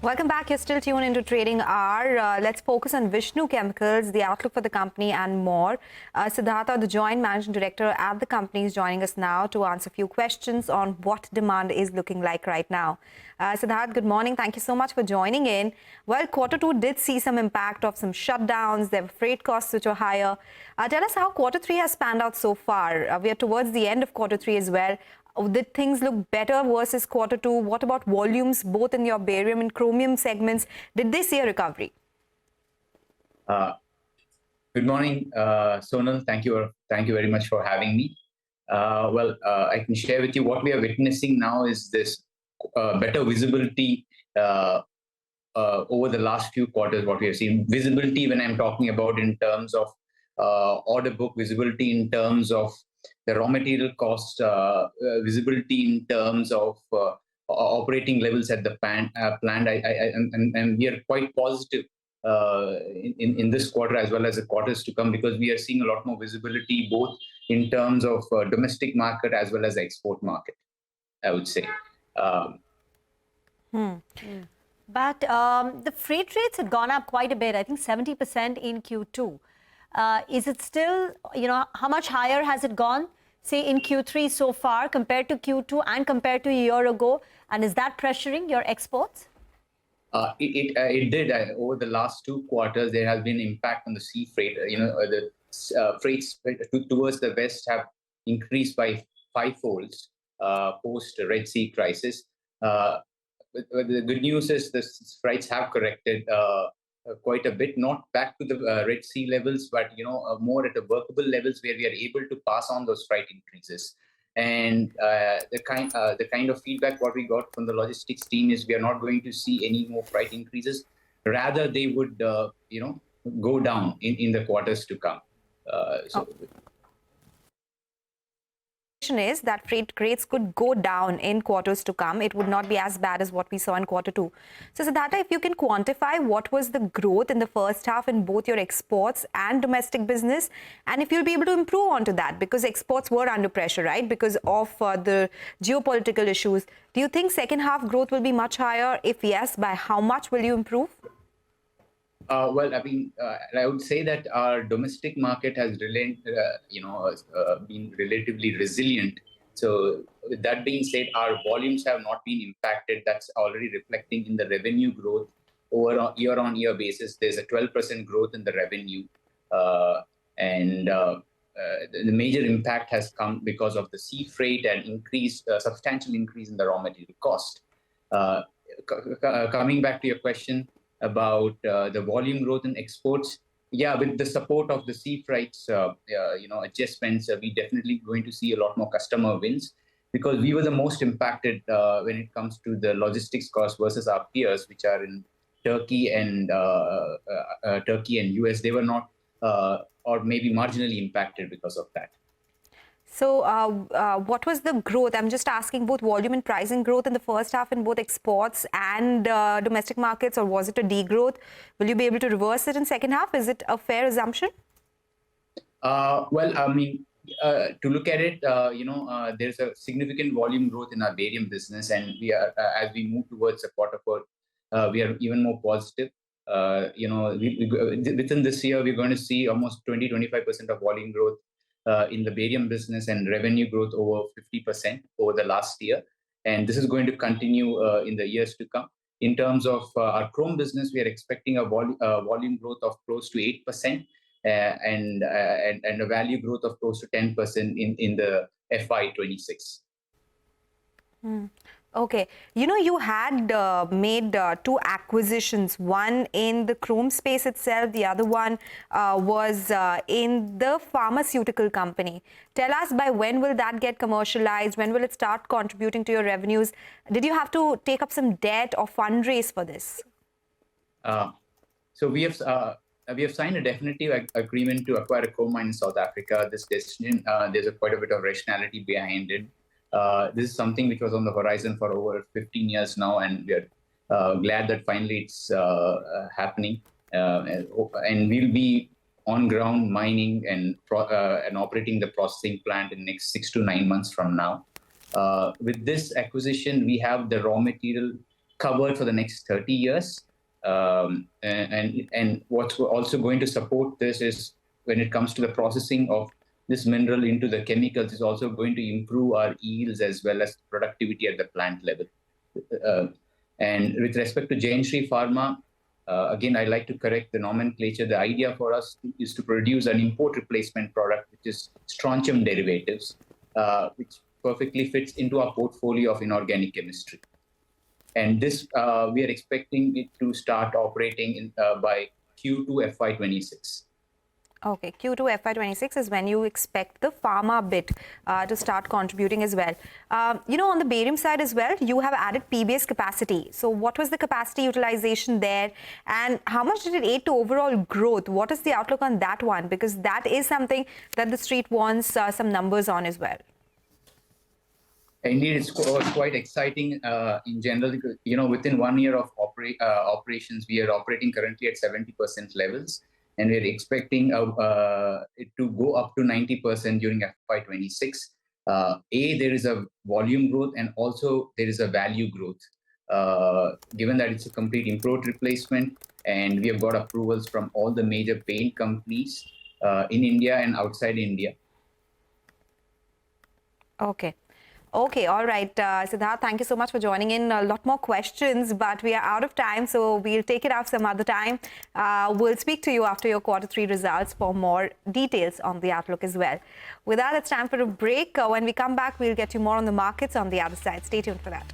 Welcome back. You're still tuned into Trading Hour. Let's focus on Vishnu Chemicals, the outlook for the company and more. Siddartha, the Joint Managing Director at the company, is joining us now to answer a few questions on what demand is looking like right now. Siddartha, good morning. Thank you so much for joining in. Well, Q2 did see some impact of some shutdowns. There were freight costs which were higher. Tell us how Q3 has panned out so far. We are towards the end of Q3 as well. Did things look better versus Q2? What about volumes, both in your barium and chromium segments? Did they see a recovery? Good morning, Sonal. Thank you very much for having me. I can share with you what we are witnessing now is this better visibility over the last few quarters. What we have seen visibility when I'm talking about in terms of order book visibility, in terms of the raw material cost, visibility in terms of operating levels at the plant, and we are quite positive in this quarter as well as the quarters to come, because we are seeing a lot more visibility both in terms of domestic market as well as the export market, I would say. But the freight rates had gone up quite a bit, I think 70% in Q2. Is it still, how much higher has it gone, say, in Q3 so far compared to Q2 and compared to a year ago? And is that pressuring your exports? It did. Over the last 2 quarters, there has been impact on the sea freight. The freights towards the west have increased by 5-folds post Red Sea crisis. But the good news is the freights have corrected quite a bit, not back to the Red Sea levels, but more at a workable levels where we are able to pass on those freight increases. And the kind of feedback what we got from the logistics team is we are not going to see any more freight increases. Rather, they would go down in the quarters to come. Is that freight rates could go down in quarters to come. It would not be as bad as what we saw in Q2. So Siddartha, if you can quantify what was the growth in the first half in both your exports and domestic business, and if you'll be able to improve onto that, because exports were under pressure, right, because of the geopolitical issues. Do you think second half growth will be much higher? If yes, by how much will you improve? I would say that our domestic market has been relatively resilient. So with that being said, our volumes have not been impacted. That's already reflecting in the revenue growth over a year-on-year basis. There's a 12% growth in the revenue. The major impact has come because of the sea freight and substantial increase in the raw material cost. Coming back to your question about the volume growth in exports, with the support of the sea freights, adjustments, we definitely going to see a lot more customer wins, because we were the most impacted when it comes to the logistics cost versus our peers, which are in Turkey and US. They were not, or maybe marginally impacted because of that. So what was the growth? I'm just asking both volume and pricing growth in the first half in both exports and domestic markets, or was it a degrowth? Will you be able to reverse it in second half? Is it a fair assumption? To look at it, there's a significant volume growth in our barium business, and we are, as we move towards the Q4, we are even more positive. Within this year, we're going to see almost 20-25% of volume growth in the barium business, and revenue growth over 50% over the last year. And this is going to continue in the years to come. In terms of our chrome business, we are expecting a volume growth of close to 8% and a value growth of close to 10% in the FY26. Okay. You had made 2 acquisitions, one in the chrome space itself, the other one was in the pharmaceutical company. Tell us, by when will that get commercialized? When will it start contributing to your revenues? Did you have to take up some debt or fundraise for this? So we have signed a definitive agreement to acquire a coal mine in South Africa. This decision, there's quite a bit of rationality behind it. This is something which was on the horizon for over 15 years now, and we are glad that finally it's happening. And we'll be on ground mining and operating the processing plant in the next 6 to 9 months from now. With this acquisition, we have the raw material covered for the next 30 years. And what's also going to support this is when it comes to the processing of this mineral into the chemicals is also going to improve our yields as well as productivity at the plant level. And with respect to Jainshri Pharma, again, I'd like to correct the nomenclature. The idea for us is to produce an import replacement product, which is strontium derivatives, which perfectly fits into our portfolio of inorganic chemistry. And this, we are expecting it to start operating by Q2 FY26. Okay, Q2 FY26 is when you expect the pharma bit to start contributing as well. On the barium side as well, you have added P-based capacity. So what was the capacity utilization there, and how much did it aid to overall growth? What is the outlook on that one? Because that is something that the street wants some numbers on as well. Indeed, it was quite exciting in general. Within 1 year of operations, we are operating currently at 70% levels. And we're expecting it to go up to 90% during FY26. There is a volume growth and also there is a value growth, given that it's a complete import replacement. And we have got approvals from all the major paint companies in India and outside India. Okay, all right. Siddartha, thank you so much for joining in. A lot more questions, but we are out of time, so we'll take it up some other time. We'll speak to you after your Q3 results for more details on the outlook as well. With that, it's time for a break. When we come back, we'll get you more on the markets on the other side. Stay tuned for that.